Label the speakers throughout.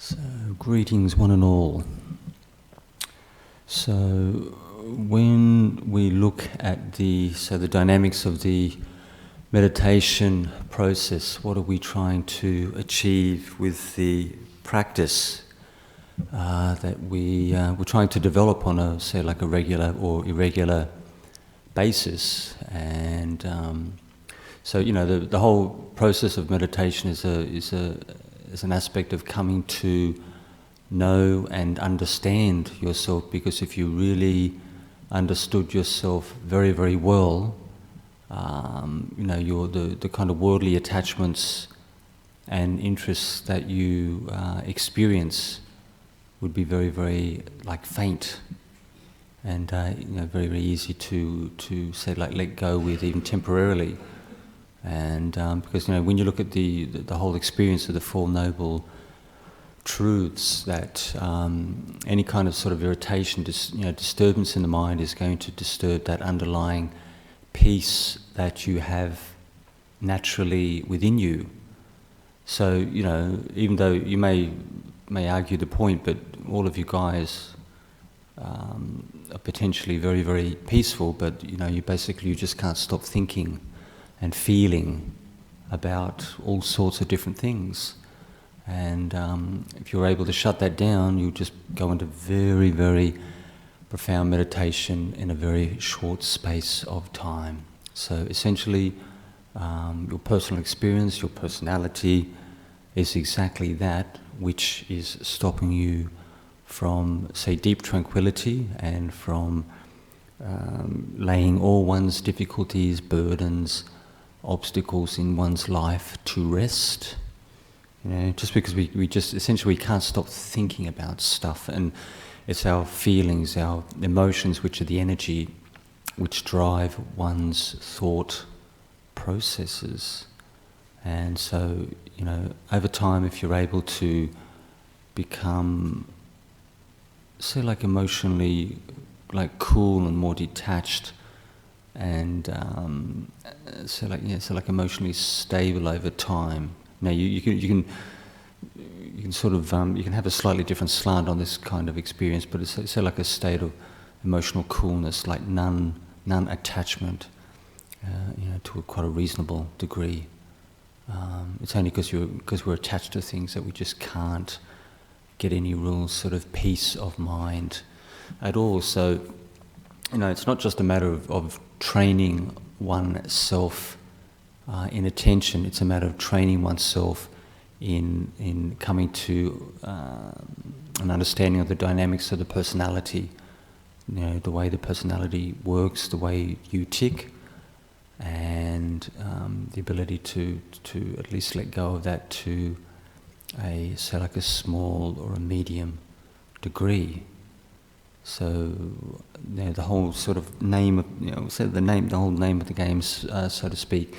Speaker 1: So, greetings one and all. So, when we look at the dynamics of the meditation process, what are we trying to achieve with the practice that we're trying to develop on a regular or irregular basis? And so, the whole process of meditation is an aspect of coming to know and understand yourself, because if you really understood yourself very, very well, the kind of worldly attachments and interests that you experience would be very, very faint, and very, very easy to say let go with, even temporarily. And because when you look at the whole experience of the Four Noble Truths, that any kind of sort of irritation, disturbance in the mind is going to disturb that underlying peace that you have naturally within you. So even though you may argue the point, but all of you guys are potentially very, very peaceful, but you just can't stop thinking and feeling about all sorts of different things. And if you're able to shut that down, you'll just go into very, very profound meditation in a very short space of time. So essentially, your personal experience, your personality is exactly that which is stopping you from, say, deep tranquility and from laying all one's difficulties, burdens, obstacles in one's life to rest. Just because we just essentially can't stop thinking about stuff, and it's our feelings, our emotions, which are the energy which drive one's thought processes. And so, over time, if you're able to become, say, emotionally cool and more detached, and emotionally stable over time. Now you can sort of you can have a slightly different slant on this kind of experience, but it's like a state of emotional coolness, like non-attachment, to quite a reasonable degree. It's only because we're attached to things that we just can't get any real sort of peace of mind at all. So it's not just a matter of training oneself in attention. It's a matter of training oneself in coming to an understanding of the dynamics of the personality, the way the personality works, the way you tick, and the ability to at least let go of that to a small or a medium degree. So the whole sort of name of the whole name of the game, so to speak,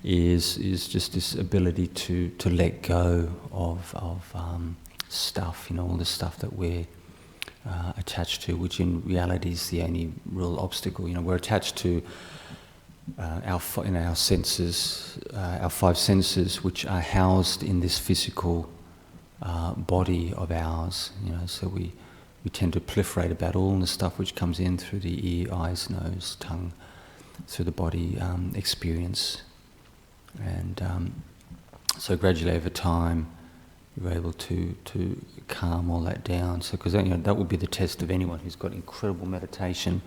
Speaker 1: is just this ability to let go of stuff, all the stuff that we're attached to, which in reality is the only real obstacle. We're attached to our senses, our five senses, which are housed in this physical body of ours. So we tend to proliferate about all the stuff which comes in through the ear, eyes, nose, tongue, through the body experience. And so gradually over time, you're able to calm all that down. So because that would be the test of anyone who's got incredible meditation,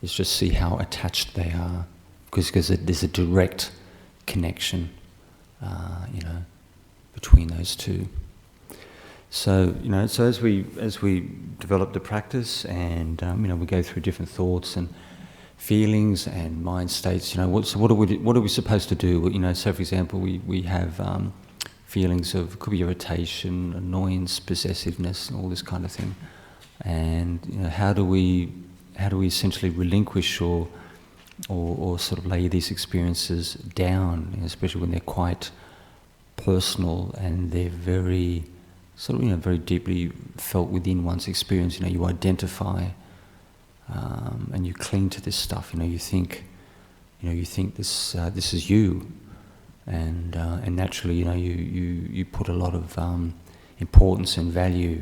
Speaker 1: is just see how attached they are, because there's a direct connection, between those two. So so as we develop the practice, and we go through different thoughts and feelings and mind states. What are we supposed to do? So for example, we have feelings of, could be irritation, annoyance, possessiveness, and all this kind of thing. And how do we essentially relinquish or sort of lay these experiences down, especially when they're quite personal and they're very sort of very deeply felt within one's experience. You identify and you cling to this stuff. You think this is you, and naturally you put a lot of importance and value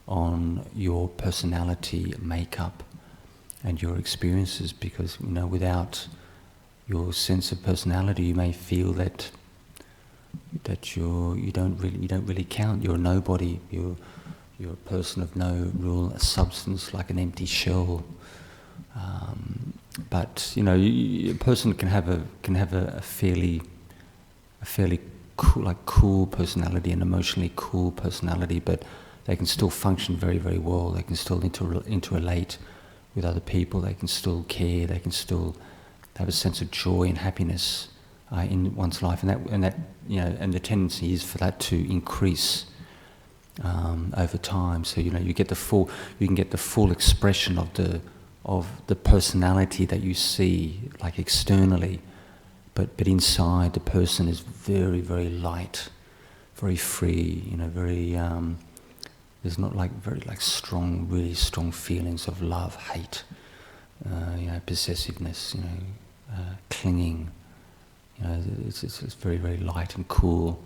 Speaker 1: on your personality makeup and your experiences, because without your sense of personality, you may feel that you don't really count. You're a nobody. You're a person of no real substance, like an empty shell. But a person can have a fairly cool personality, an emotionally cool personality, but they can still function very, very well. They can still interrelate with other people. They can still care. They can still have a sense of joy and happiness in one's life, and the tendency is for that to increase over time. So you can get the full expression of the personality that you see, like externally, but inside the person is very, very light, very free. Very there's not really strong feelings of love, hate, possessiveness, clinging. It's very, very light and cool,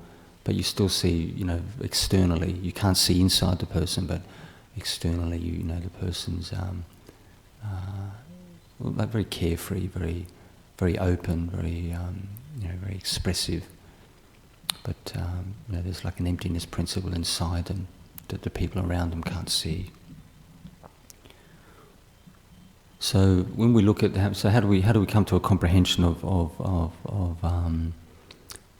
Speaker 1: but you still see, externally. You can't see inside the person, but externally, the person's very carefree, very, very open, very, very expressive. But there's like an emptiness principle inside them that the people around them can't see. So when we look at that, so how do we come to a comprehension of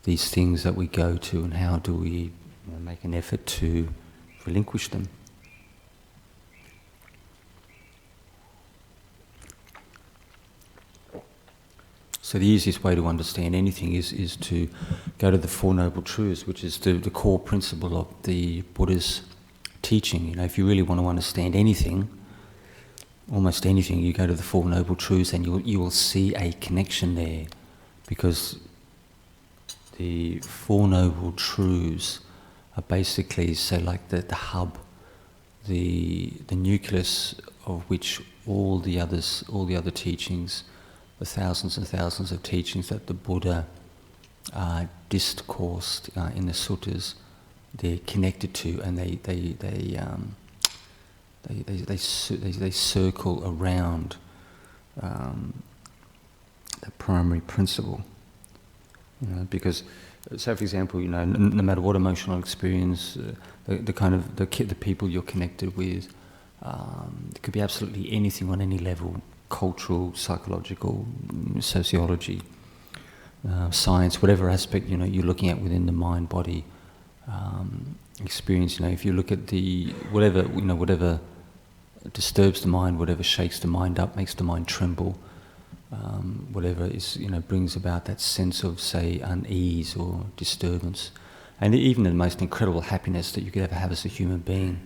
Speaker 1: these things that we go to, and how do we make an effort to relinquish them? So the easiest way to understand anything is to go to the Four Noble Truths, which is the core principle of the Buddha's teaching. If you really want to understand anything, almost anything, you go to the Four Noble Truths and you will see a connection there, because the Four Noble Truths are basically, say, like the hub, the nucleus of which all the other teachings, the thousands and thousands of teachings that the Buddha discoursed in the suttas, they're connected to, and they circle around the primary principle. Because, say for example, no matter what emotional experience, the people you're connected with, it could be absolutely anything on any level. Cultural, psychological, sociology, science, whatever aspect you're looking at within the mind-body experience. If you look at whatever disturbs the mind, whatever shakes the mind up, makes the mind tremble, whatever is brings about that sense of, say, unease or disturbance, and even the most incredible happiness that you could ever have as a human being.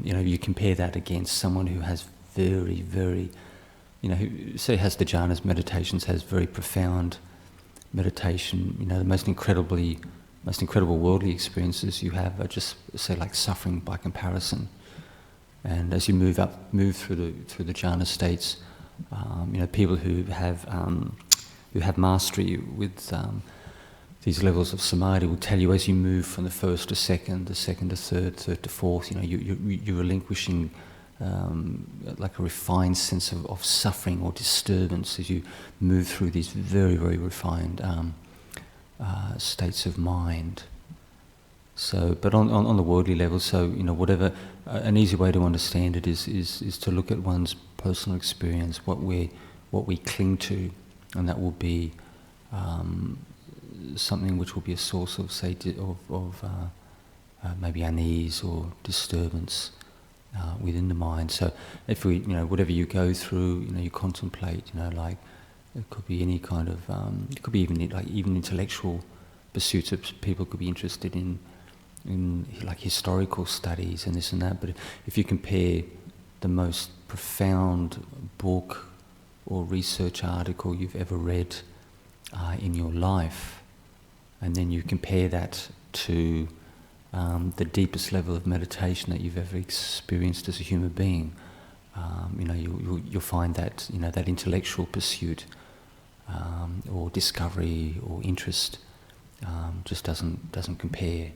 Speaker 1: You compare that against someone who has very, very, who say has the jhanas, meditations, has very profound meditation. The most incredible worldly experiences you have are just, say, like suffering by comparison. And as you move through the jhana states, people who have mastery with these levels of samadhi will tell you, as you move from the first to second, the second to third, third to fourth, you're relinquishing like a refined sense of suffering or disturbance as you move through these very, very refined states of mind. So, but on the worldly level, so whatever, an easy way to understand it is to look at one's personal experience, what we cling to, and that will be something which will be a source of, say, maybe unease or disturbance within the mind. So if we, whatever you go through, you contemplate, like it could be any kind of, it could be even intellectual pursuits of people could be interested in like historical studies and this and that. But if you compare the most profound book or research article you've ever read in your life, and then you compare that to the deepest level of meditation that you've ever experienced as a human being, you'll find that that intellectual pursuit or discovery or interest just doesn't compare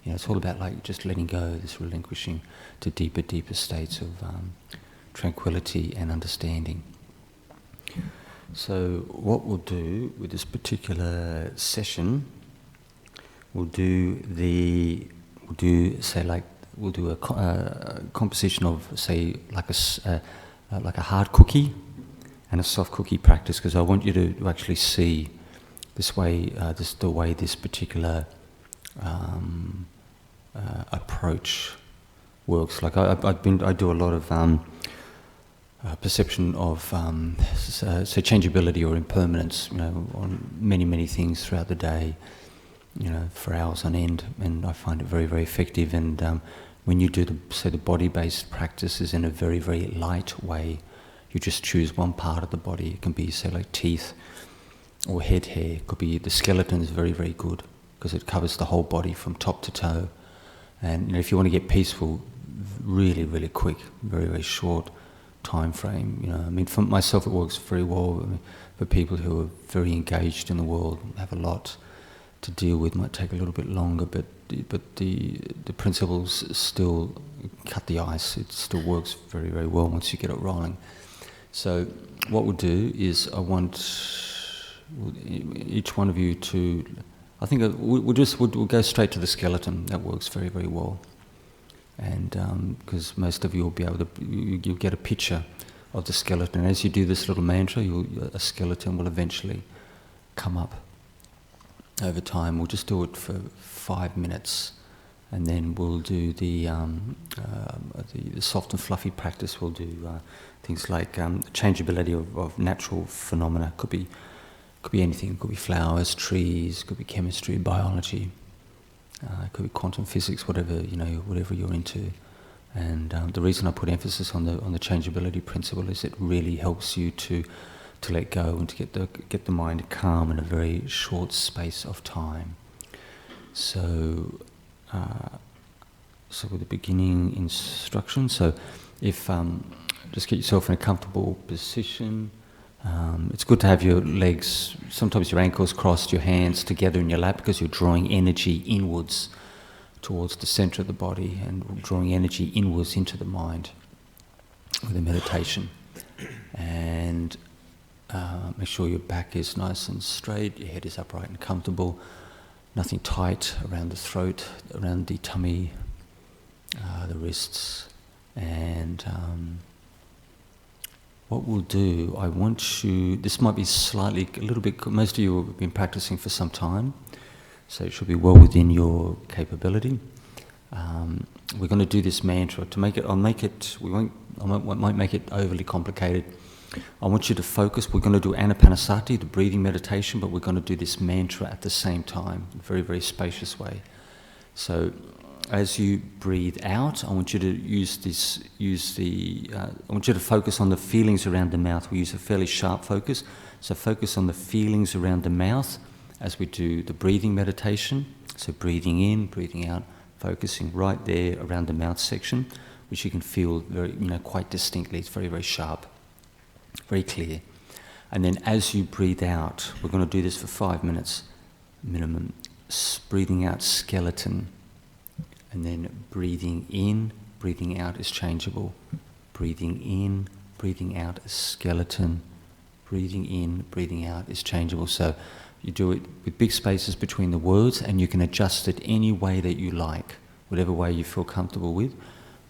Speaker 1: It's all about like just letting go, this relinquishing to deeper states of tranquility and understanding. So what we'll do with this particular session, we'll do a composition of, say, like a hard cookie and a soft cookie practice, because I want you to actually see this way, the way this particular approach works. Like I do a lot of perception of say changeability or impermanence, on many things throughout the day, for hours on end, and I find it very, very effective. And when you do the body-based practices in a very, very light way, you just choose one part of the body. It can be, say, like teeth or head hair. It could be the skeleton is very, very good because it covers the whole body from top to toe. And if you want to get peaceful, really, really quick, very, very short time frame. For myself, it works very well. For people who are very engaged in the world, have a lot to deal with, might take a little bit longer, but the principles still cut the ice. It still works very, very well once you get it rolling. So what we'll do is I want each one of you to, I think we'll go straight to the skeleton. That works very, very well. And because most of you will be able to, you'll get a picture of the skeleton. As you do this little mantra, a skeleton will eventually come up over time. We'll just do it for 5 minutes, and then we'll do the soft and fluffy practice. We'll do things like changeability of natural phenomena. Could be anything. It could be flowers, trees. Could be chemistry, biology. It could be quantum physics, whatever you're into. And the reason I put emphasis on the changeability principle is it really helps you to let go and to get the mind calm in a very short space of time. So with the beginning instruction. So if just get yourself in a comfortable position. It's good to have your legs, sometimes your ankles crossed, your hands together in your lap, because you're drawing energy inwards towards the center of the body and drawing energy inwards into the mind with a meditation. And make sure your back is nice and straight, your head is upright and comfortable, nothing tight around the throat, around the tummy, the wrists. And what we'll do, I want you, this might be a little bit, most of you have been practicing for some time, so it should be well within your capability. We're going to do this mantra. To make it, I might make it overly complicated. I want you to focus. We're going to do anapanasati, the breathing meditation, but we're going to do this mantra at the same time, in a very, very spacious way. So as you breathe out, I want you to I want you to focus on the feelings around the mouth. We use a fairly sharp focus. So focus on the feelings around the mouth as we do the breathing meditation. So breathing in, breathing out, focusing right there around the mouth section, which you can feel very, quite distinctly. It's very, very sharp, very clear. And then as you breathe out, we're going to do this for 5 minutes minimum. Breathing out, skeleton. And then breathing in, breathing out is changeable. Breathing in, breathing out is skeleton. Breathing in, breathing out is changeable. So you do it with big spaces between the words, and you can adjust it any way that you like, whatever way you feel comfortable with.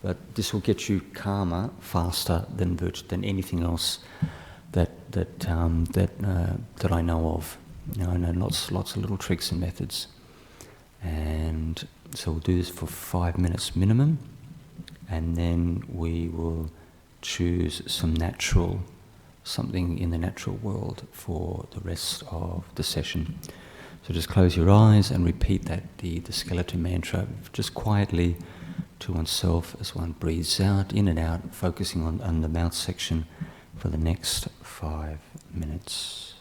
Speaker 1: But this will get you calmer faster than anything else that I know of. I know lots of little tricks and methods. And so we'll do this for 5 minutes minimum, and then we will choose something in the natural world for the rest of the session. So just close your eyes and repeat the skeleton mantra, just quietly to oneself as one breathes out, in and out, focusing on the mouth section for the next 5 minutes.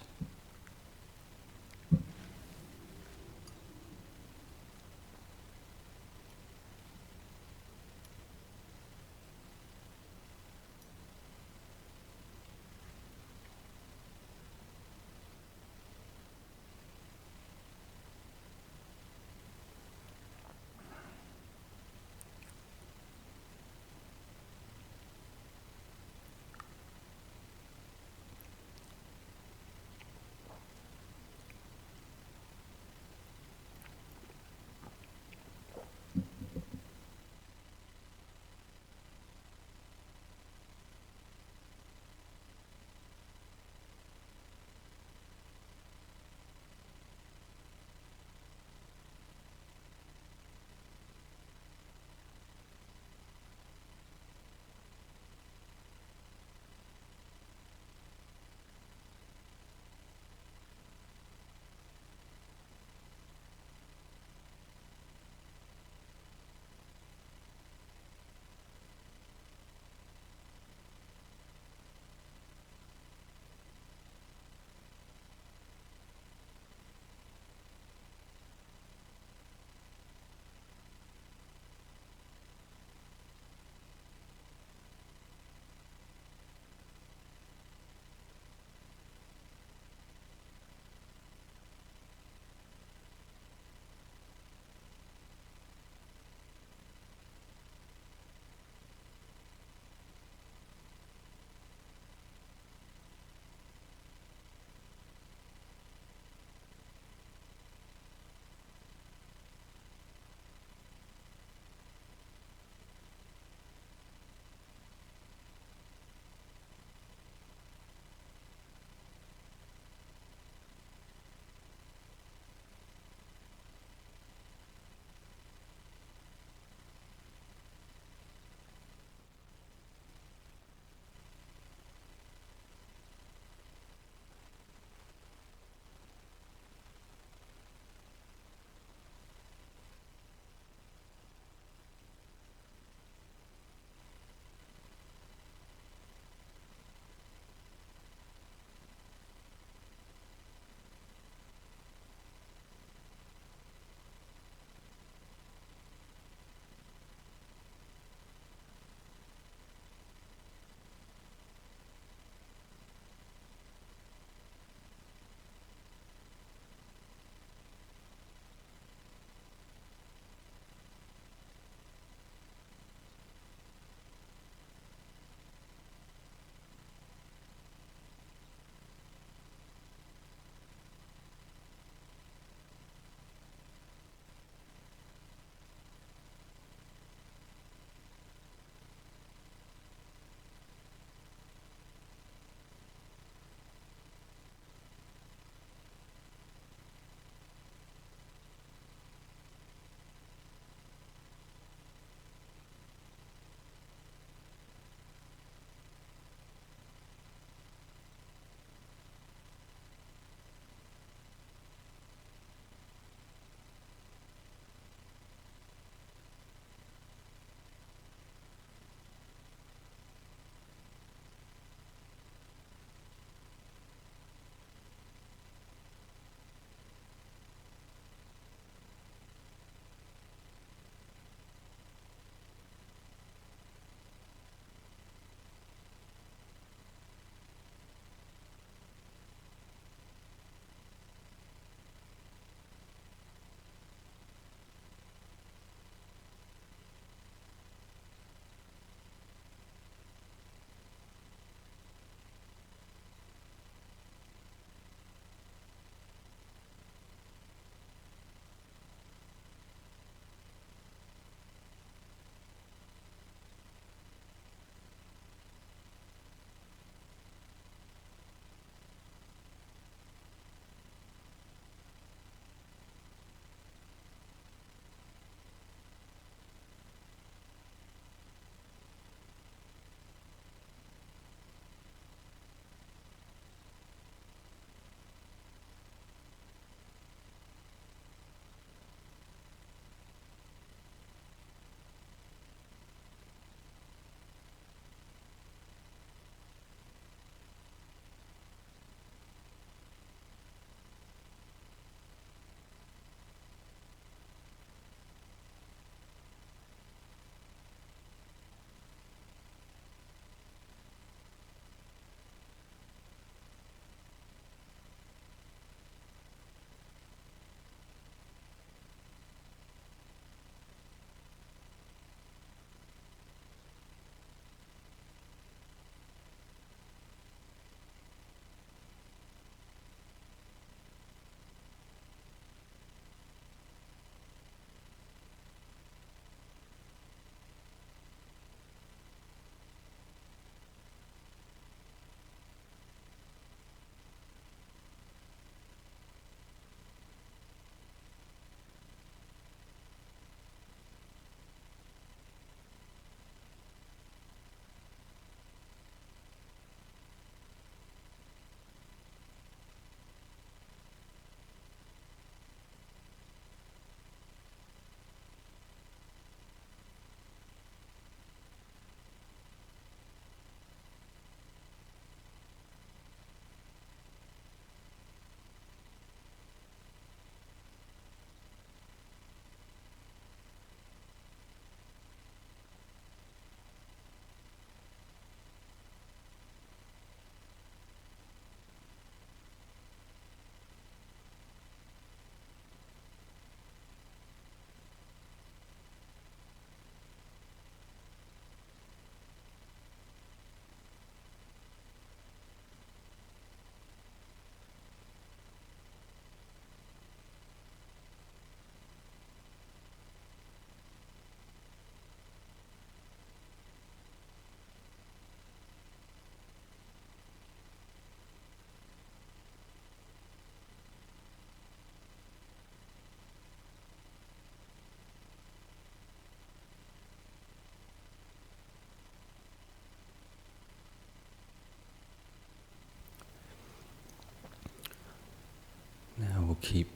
Speaker 1: keep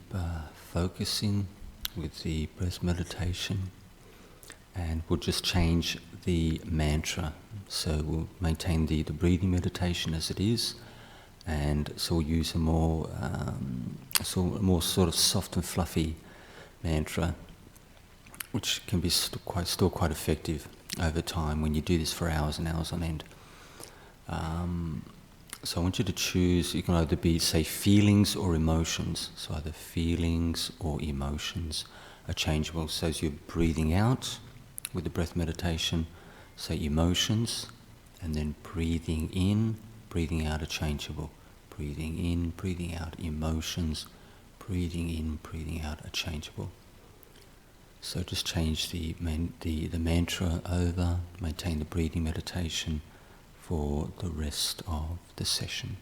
Speaker 1: focusing with the breath meditation, and we'll just change the mantra. So we'll maintain the breathing meditation as it is, and so we'll use a more sort of soft and fluffy mantra, which can be still quite effective over time when you do this for hours and hours on end. So I want you to choose, you can either be, say, feelings or emotions. So either feelings or emotions are changeable. So as you're breathing out with the breath meditation, say emotions, and then breathing in, breathing out are changeable. Breathing in, breathing out, emotions, breathing in, breathing out are changeable. So just change the mantra over, maintain the breathing meditation for the rest of the session.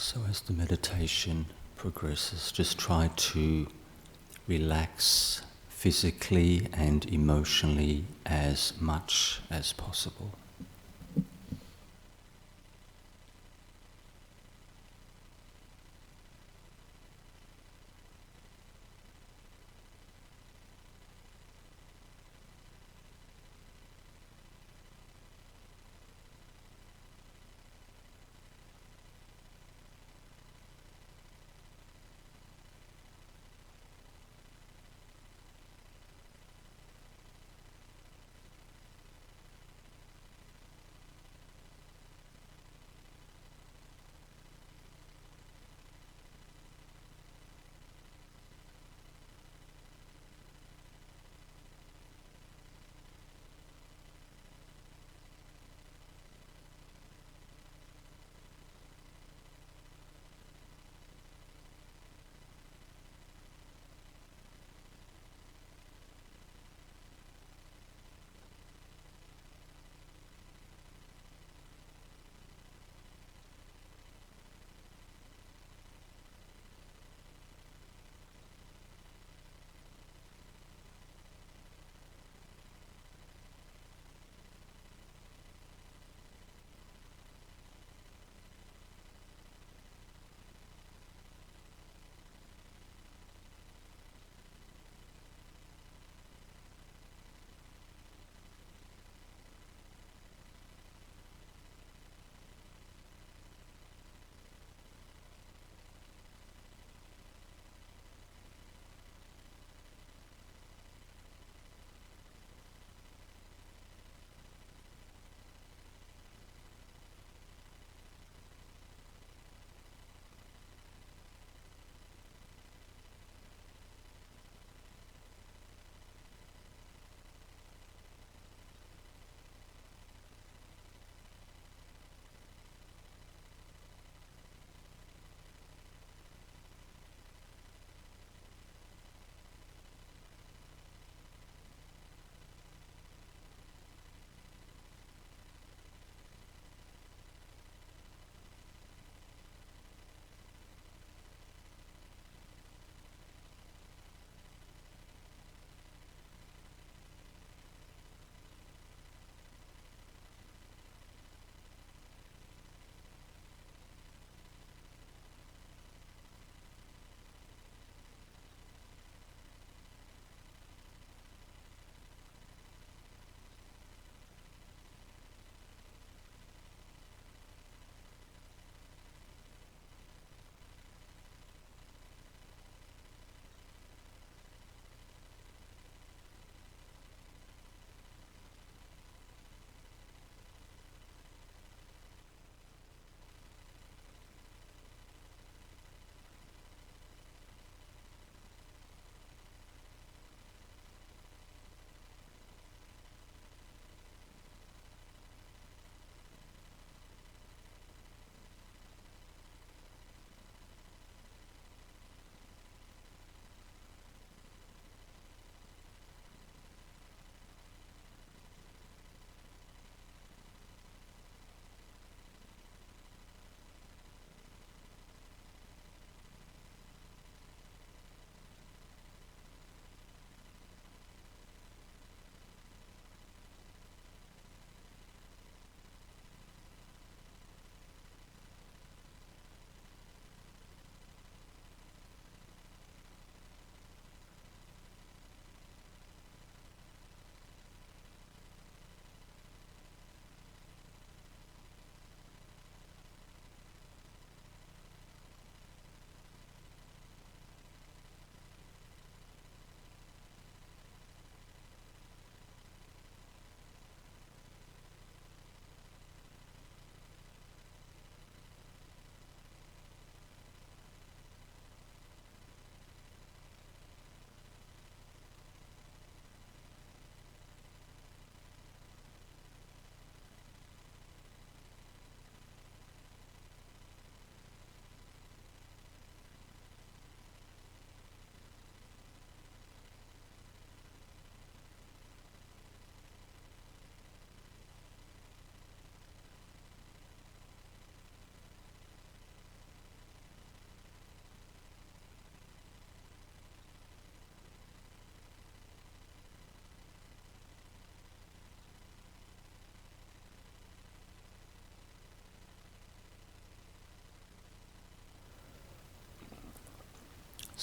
Speaker 1: So as the meditation progresses, just try to relax physically and emotionally as much as possible.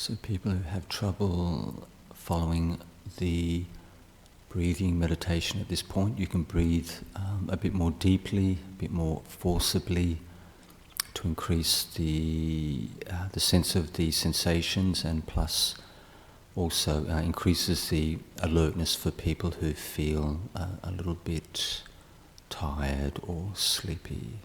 Speaker 1: So people who have trouble following the breathing meditation at this point, you can breathe a bit more deeply, a bit more forcibly, to increase the sense of the sensations, and plus also increases the alertness for people who feel a little bit tired or sleepy.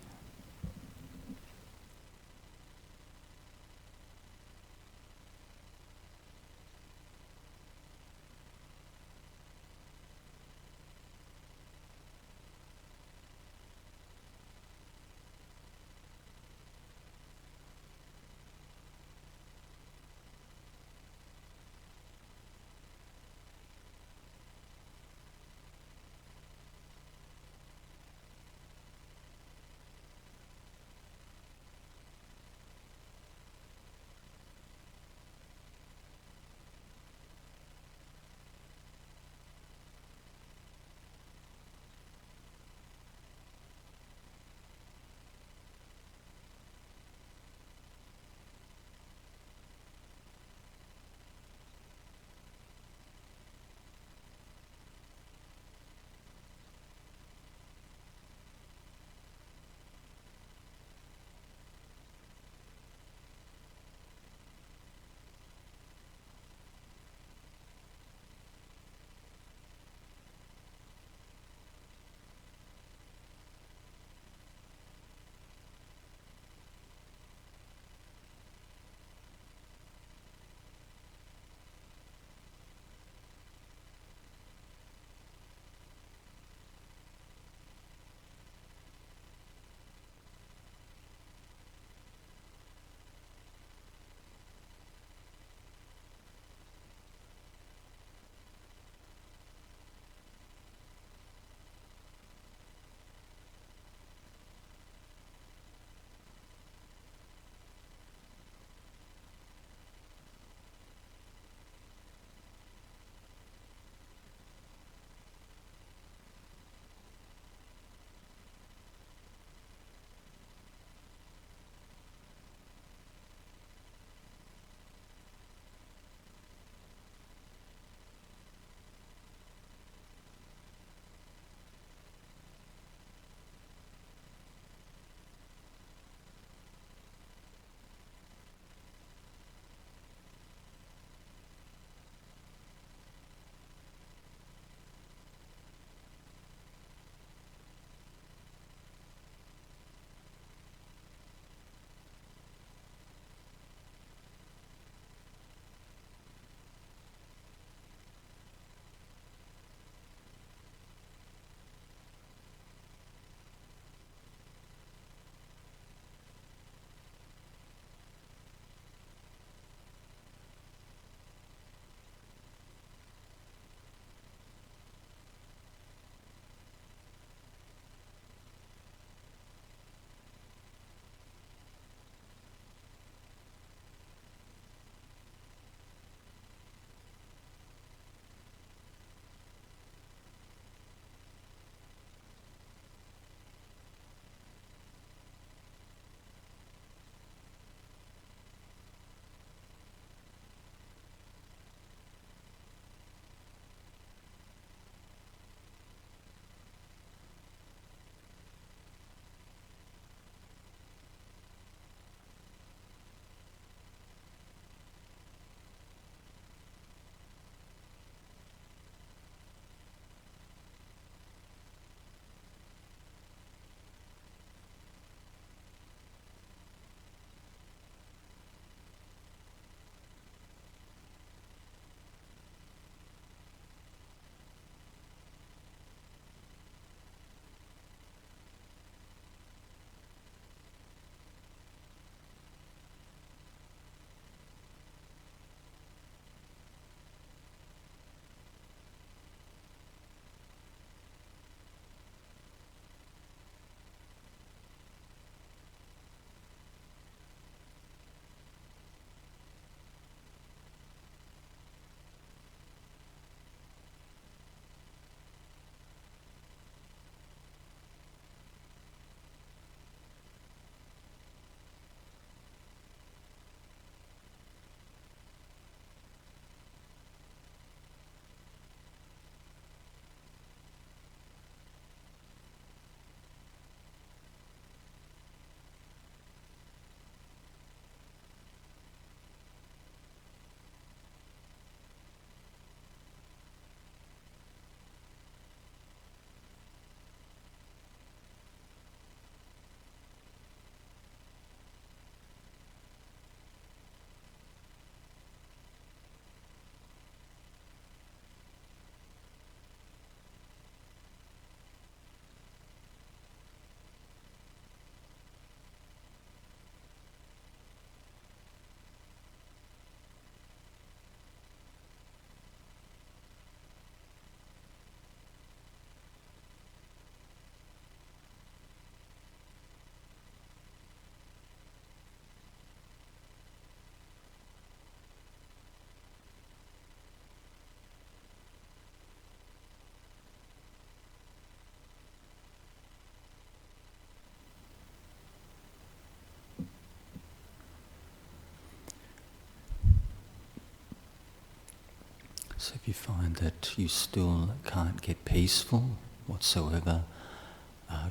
Speaker 1: So if you find that you still can't get peaceful whatsoever,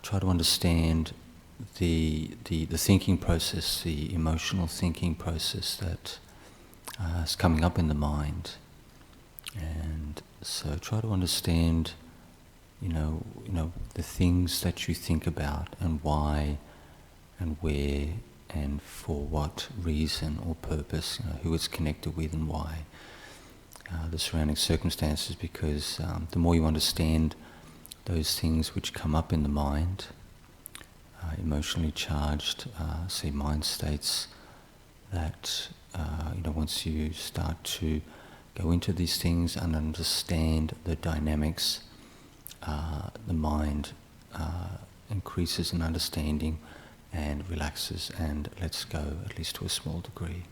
Speaker 1: try to understand the thinking process, the emotional thinking process that is coming up in the mind. And so try to understand, you know, the things that you think about and why and where and for what reason or purpose, who it's connected with and why, the surrounding circumstances, because the more you understand those things which come up in the mind, emotionally charged, say mind states, that once you start to go into these things and understand the dynamics, the mind increases in understanding and relaxes and lets go, at least to a small degree.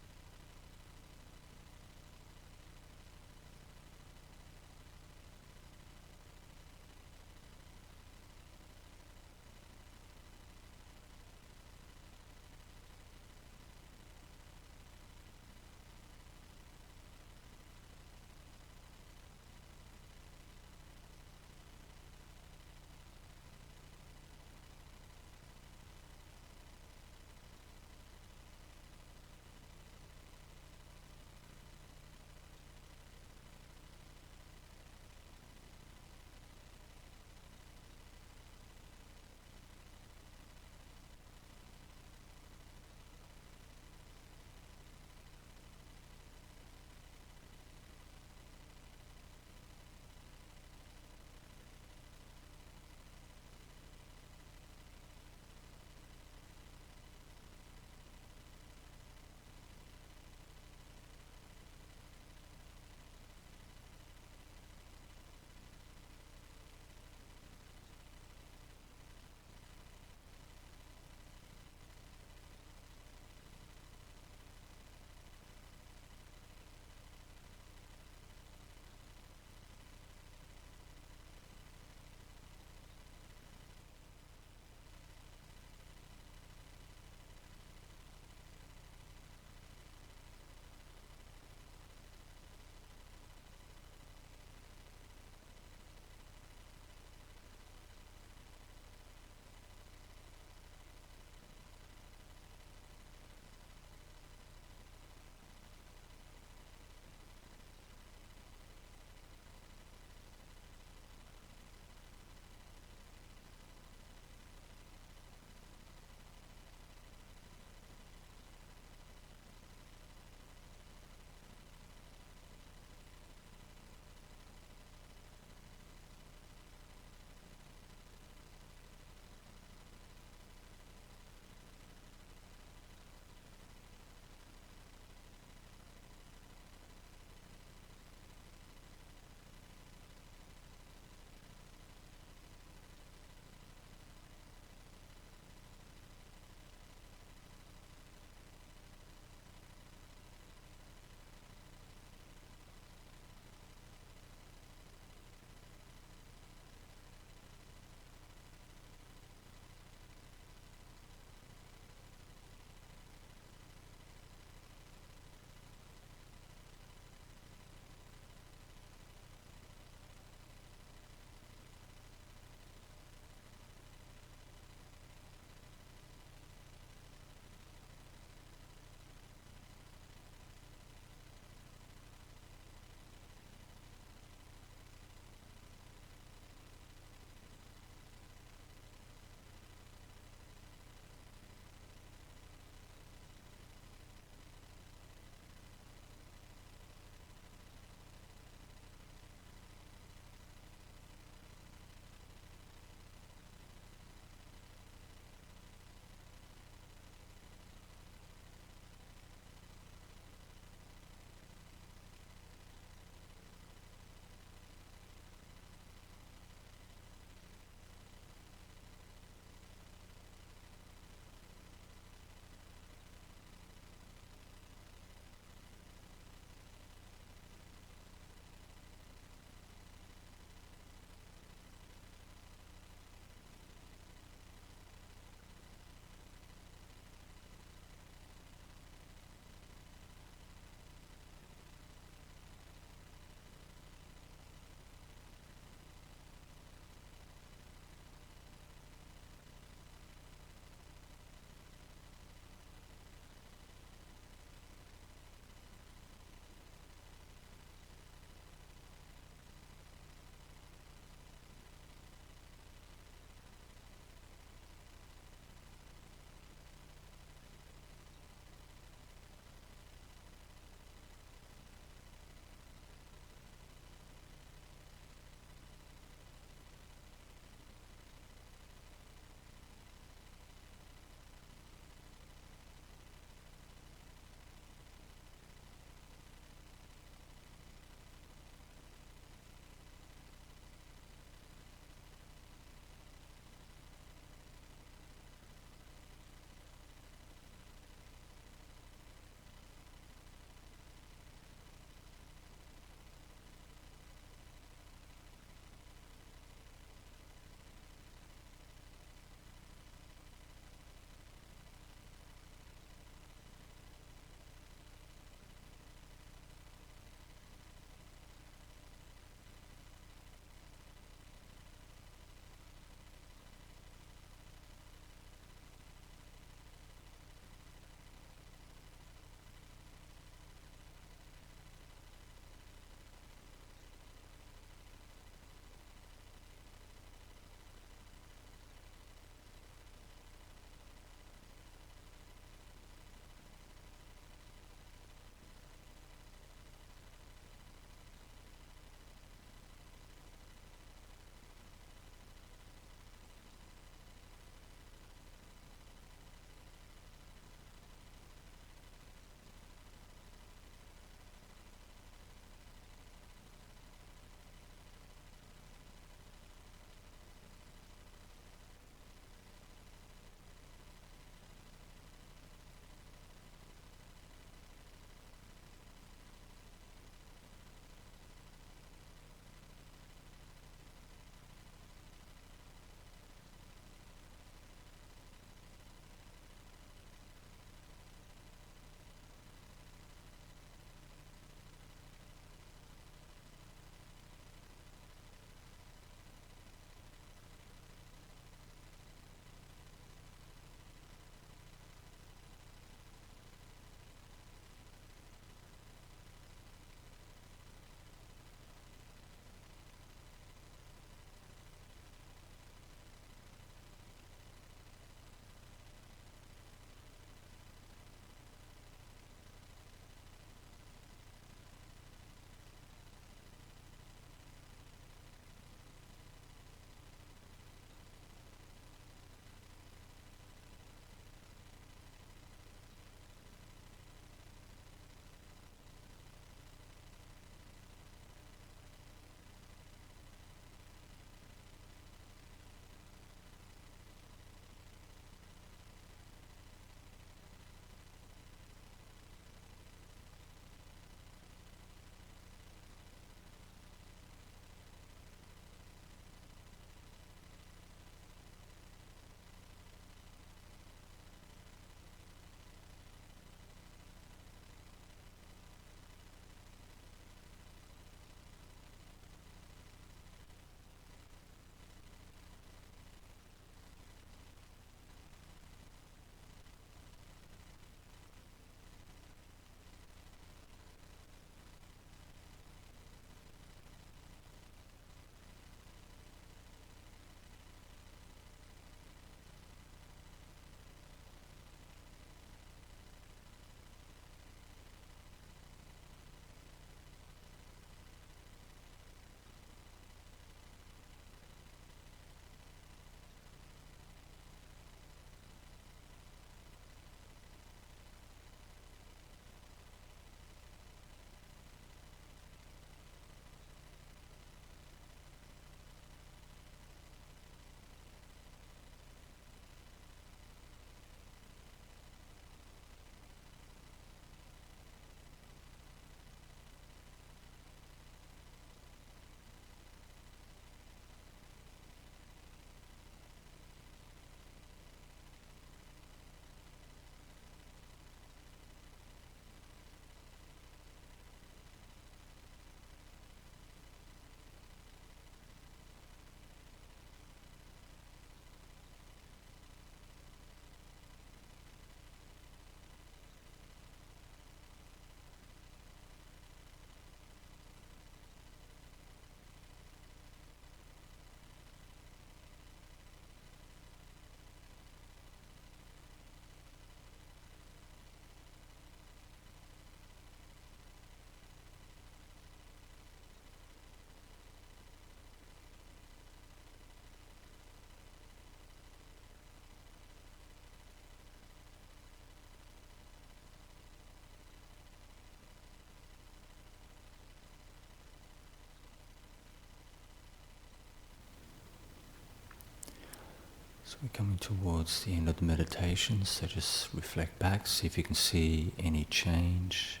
Speaker 1: So we're coming towards the end of the meditation, so just reflect back, see if you can see any change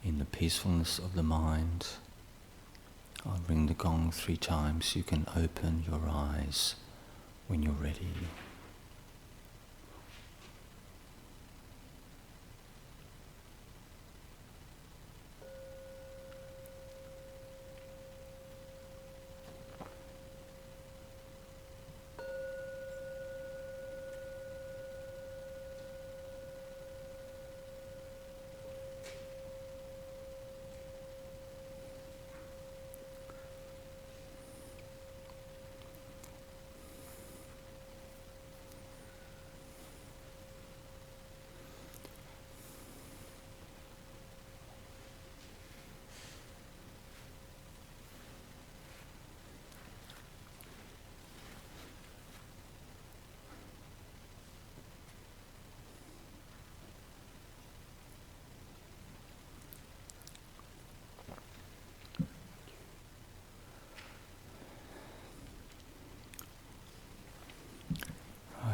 Speaker 1: in the peacefulness of the mind. I'll ring the gong 3 times. You can open your eyes when you're ready.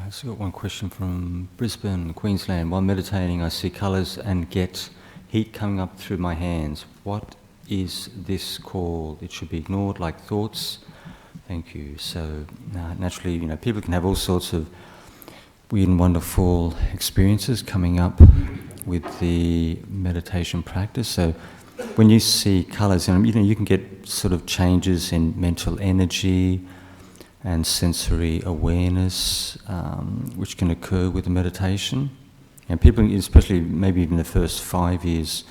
Speaker 1: I've got one question from Brisbane, Queensland. While meditating, I see colours and get heat coming up through my hands. What is this called? It should be ignored like thoughts. Thank you. So naturally, people can have all sorts of weird and wonderful experiences coming up with the meditation practice. So when you see colours, you can get sort of changes in mental energy and sensory awareness, which can occur with the meditation. And people, especially maybe even the first 5 years,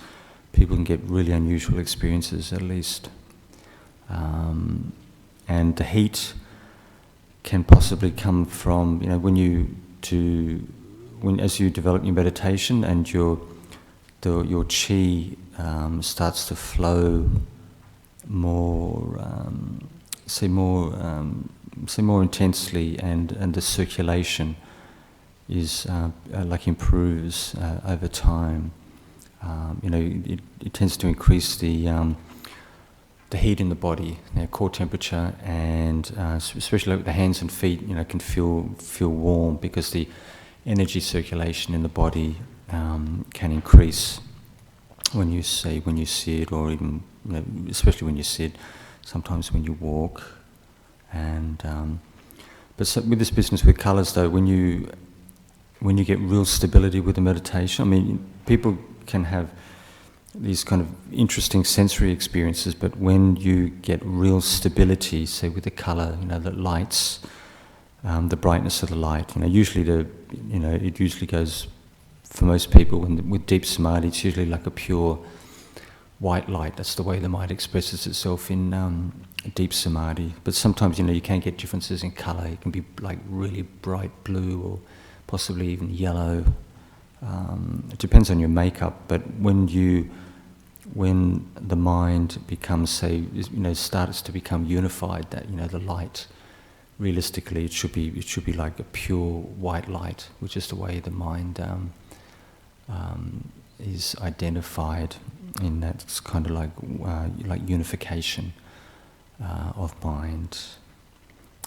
Speaker 1: people can get really unusual experiences at least. And the heat can possibly come from, as you develop your meditation and your chi starts to flow more intensely, and the circulation is improves over time. It tends to increase the heat in the body, core temperature, and especially the hands and feet, can feel warm because the energy circulation in the body can increase when you sit, or even especially when you sit. Sometimes when you walk. With this business with colours, though, when you get real stability with the meditation, people can have these kind of interesting sensory experiences, but when you get real stability, say with the colour, the lights, the brightness of the light, usually it usually goes, for most people, with deep samadhi, it's usually like a pure white light. That's the way the mind expresses itself in deep samadhi. But sometimes, you can get differences in colour. It can be like really bright blue, or possibly even yellow. It depends on your makeup. But when the mind becomes, starts to become unified, that the light, realistically, it should be like a pure white light, which is the way the mind is identified. In that it's kind of like unification of mind.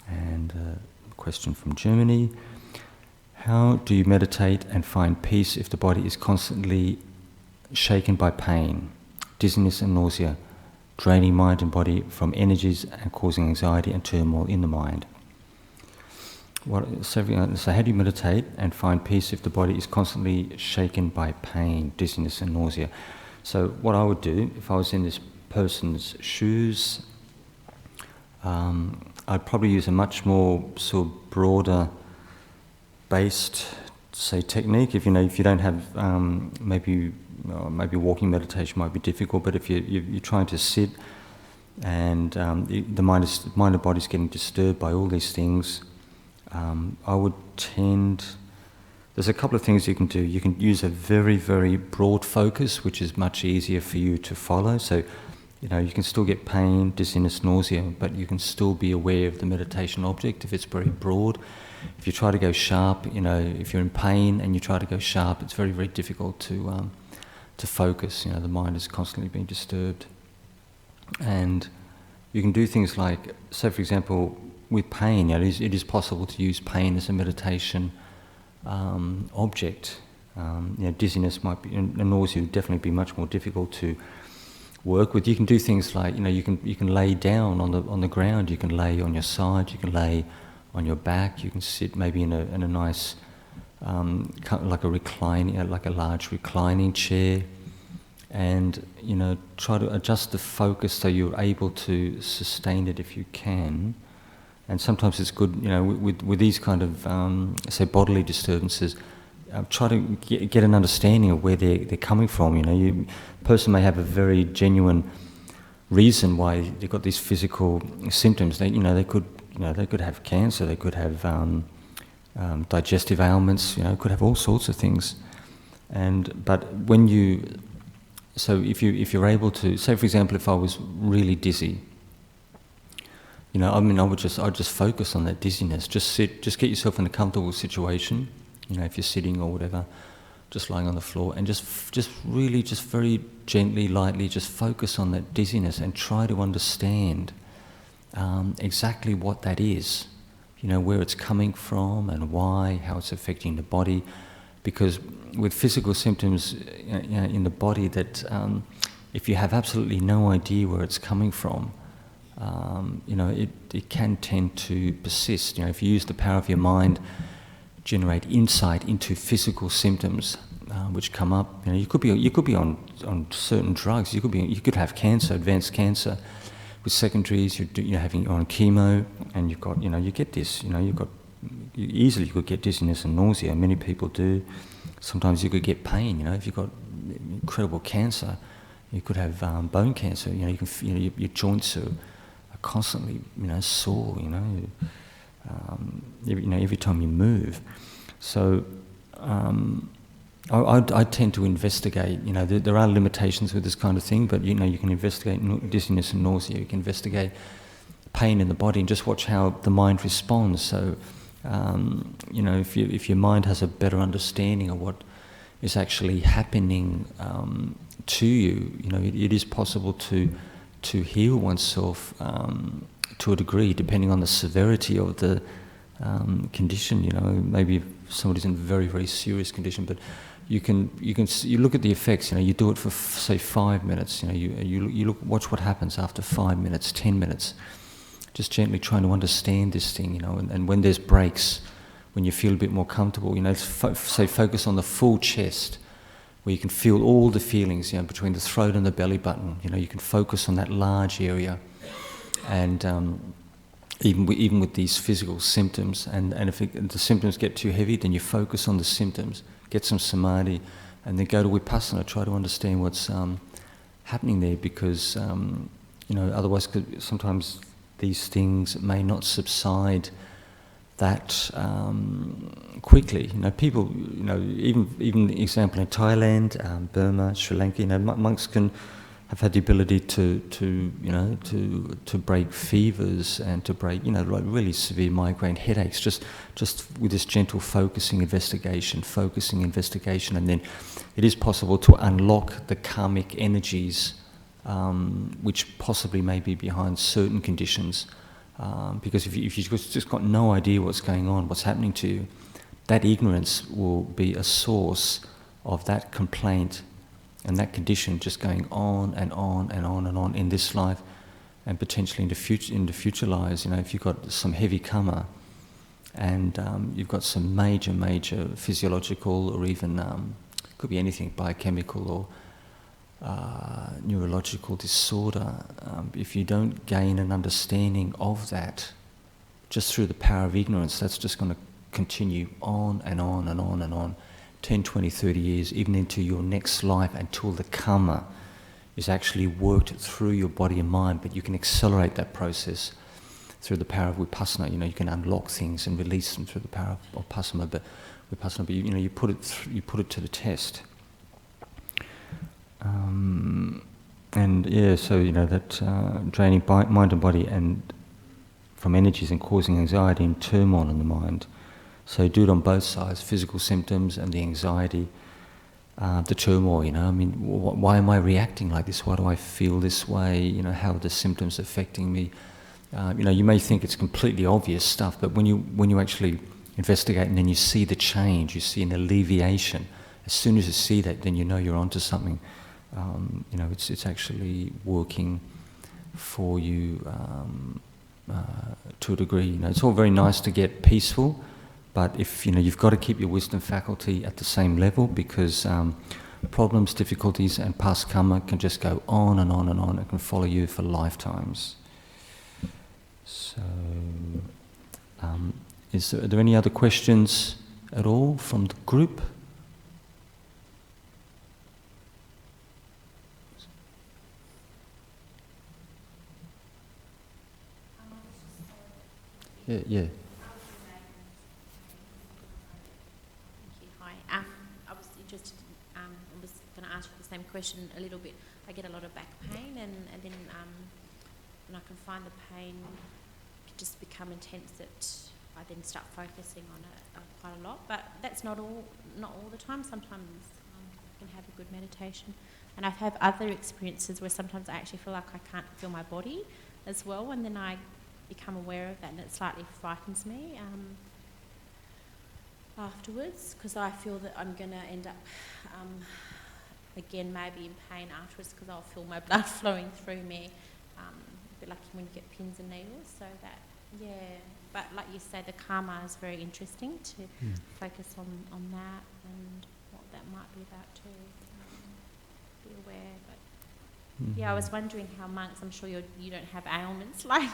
Speaker 1: And a question from Germany: how do you meditate and find peace if the body is constantly shaken by pain, dizziness and nausea, draining mind and body from energies and causing anxiety and turmoil in the mind? So how do you meditate and find peace if the body is constantly shaken by pain, dizziness and nausea? So what I would do, if I was in this person's shoes, I'd probably use a much more sort of broader based, say, technique. If you don't have, maybe walking meditation might be difficult, but if you're trying to sit and the mind and body is getting disturbed by all these things, I would tend. There's a couple of things you can do. You can use a very, very broad focus, which is much easier for you to follow. So, you can still get pain, dizziness, nausea, but you can still be aware of the meditation object if it's very broad. If you try to go sharp, if you're in pain and you try to go sharp, it's very, very difficult to focus. The mind is constantly being disturbed. And you can do things like, say for example, with pain. It is possible to use pain as a meditation object. Dizziness might be, and nausea would definitely be much more difficult to work with. You can do things like, you can lay down on the ground. You can lay on your side. You can lay on your back. You can sit maybe in a nice, like a large reclining chair, and try to adjust the focus so you're able to sustain it if you can. And sometimes it's good, with these kind of say bodily disturbances, try to get an understanding of where they're coming from. A person may have a very genuine reason why they've got these physical symptoms. They could have cancer. They could have digestive ailments. Could have all sorts of things. But if you're able to, say for example, if I was really dizzy, I'd just focus on that dizziness. Just sit, just get yourself in a comfortable situation. If you're sitting or whatever, just lying on the floor, and just really, just very gently, lightly, just focus on that dizziness and try to understand exactly what that is. Where it's coming from and why, how it's affecting the body. Because with physical symptoms in the body, that if you have absolutely no idea where it's coming from, it can tend to persist. If you use the power of your mind, generate insight into physical symptoms which come up. You could be on certain drugs. You could have cancer, advanced cancer, with secondaries. You're having on chemo, and you've got you get this. You easily could get dizziness and nausea. Many people do. Sometimes you could get pain. If you've got incredible cancer, you could have bone cancer. You can feel your joints are constantly sore. Every time you move. So I tend to investigate. There are limitations with this kind of thing, but you can investigate dizziness and nausea. You can investigate pain in the body and just watch how the mind responds. So if your mind has a better understanding of what is actually happening to you, it is possible to heal oneself to a degree, depending on the severity of the condition. Maybe if somebody's in a very, very serious condition, but you look at the effects. You do it for say 5 minutes. You watch what happens after 5 minutes, 10 minutes. Just gently trying to understand this thing, and when there's breaks, when you feel a bit more comfortable, focus on the full chest, where you can feel all the feelings, between the throat and the belly button. You can focus on that large area, and even with these physical symptoms, and if the symptoms get too heavy, then you focus on the symptoms, get some samadhi, and then go to vipassana. Try to understand what's happening there, because otherwise sometimes these things may not subside that quickly. People, even example in Thailand, Burma, Sri Lanka, monks can have had the ability to break fevers and to break, like really severe migraine headaches, just with this gentle focusing investigation, and then it is possible to unlock the karmic energies which possibly may be behind certain conditions. Because if you've just got no idea what's going on, what's happening to you, that ignorance will be a source of that complaint and that condition just going on and on and on and on in this life, and potentially in the future lives. If you've got some heavy karma, and you've got some major physiological, or even could be anything, biochemical or neurological disorder, if you don't gain an understanding of that just through the power of ignorance, that's just going to continue on and on and on and on, 10, 20, 30 years, even into your next life, until the karma is actually worked through your body and mind. But you can accelerate that process through the power of vipassana. You can unlock things and release them through the power of vipassana. But you put it to the test. That draining mind and body and from energies and causing anxiety and turmoil in the mind. So do it on both sides, physical symptoms and the anxiety, the turmoil. Why am I reacting like this? Why do I feel this way? How are the symptoms affecting me? You may think it's completely obvious stuff, but when you actually investigate and then you see the change, you see an alleviation. As soon as you see that, then you know you're onto something. It's actually working for you to a degree. It's all very nice to get peaceful, but if you've got to keep your wisdom faculty at the same level, because problems, difficulties, and past karma can just go on and on and on. It can follow you for lifetimes. So, are there any other questions at all from the group? Yeah.
Speaker 2: Thank you. Hi. I was interested. I was going to ask you the same question a little bit. I get a lot of back pain, and then when I can find the pain can just become intense, that I then start focusing on it quite a lot. But that's not all the time. Sometimes I can have a good meditation, and I've had other experiences where sometimes I actually feel like I can't feel my body as well, and then I become aware of that, and it slightly frightens me afterwards, because I feel that I'm going to end up again maybe in pain afterwards, because I'll feel my blood flowing through me, a bit like when you get pins and needles. So that, but like you say, the karma is very interesting to focus on that and what that might be about, to be aware. But I was wondering how monks, I'm sure you don't have ailments like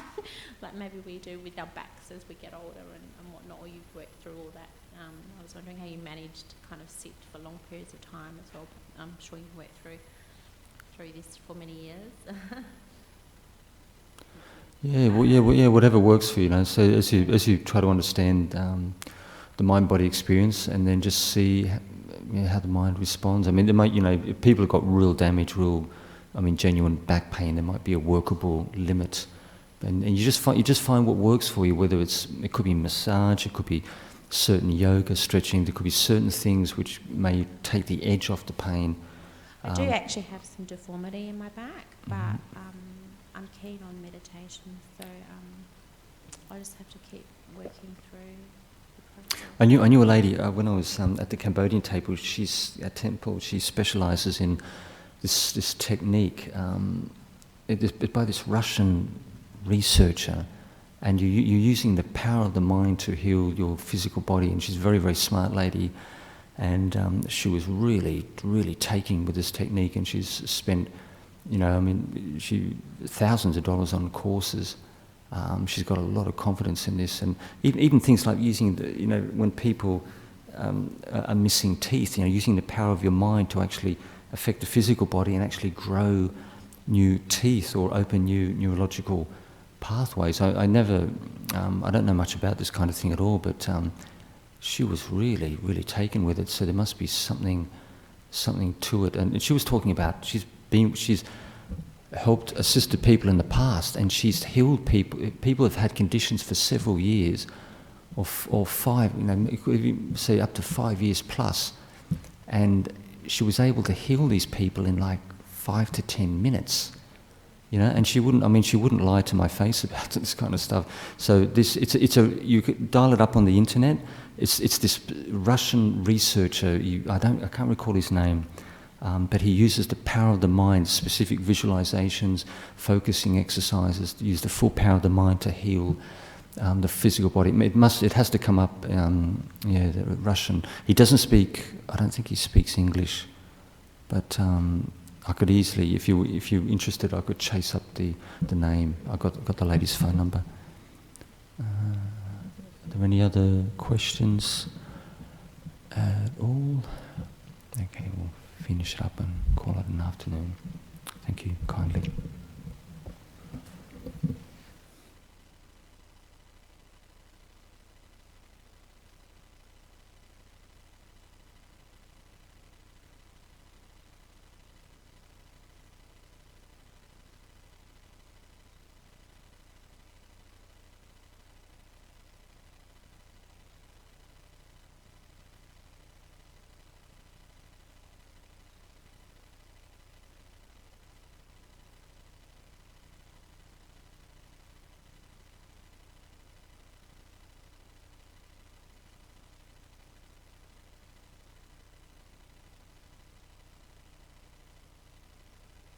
Speaker 2: maybe we do with our backs as we get older and whatnot, or you've worked through all that. I was wondering how you managed to kind of sit for long periods of time as well. But I'm sure you've worked through this for many years.
Speaker 1: Whatever works for you. So as you try to understand the mind-body experience, and then just see how the mind responds. I mean, there might, if people have got real damage, genuine back pain, there might be a workable limit, and you just find what works for you. Whether it could be massage, it could be certain yoga, stretching. There could be certain things which may take the edge off the pain.
Speaker 2: I do actually have some deformity in my back, but I'm keen on meditation, so I just have to keep working through the process.
Speaker 1: I knew a lady when I was at the Cambodian temple. She specialises in this technique by this Russian researcher, and you're using the power of the mind to heal your physical body. And she's a very, very smart lady, and she was really, really taking with this technique, and she's spent, thousands of dollars on courses. She's got a lot of confidence in this, and even things like using, when people are missing teeth, using the power of your mind to actually affect the physical body and actually grow new teeth or open new neurological pathways. I don't know much about this kind of thing at all, but she was really, really taken with it. So there must be something to it. And she was talking about she's helped, assisted people in the past, and she's healed people. People have had conditions for several years, or 5, say up to 5 years plus, and she was able to heal these people in like 5 to 10 minutes. And she wouldn't lie to my face about this kind of stuff. So you could dial it up on the internet. It's this Russian researcher. I can't recall his name, but he uses the power of the mind, specific visualizations, focusing exercises, to use the full power of the mind to heal the physical body. It has to come up. The Russian. He doesn't speak. I don't think he speaks English, but. I could easily, if you're interested, I could chase up the name. I got the lady's phone number. Are there any other questions at all? Okay, we'll finish it up and call it an afternoon. Thank you kindly.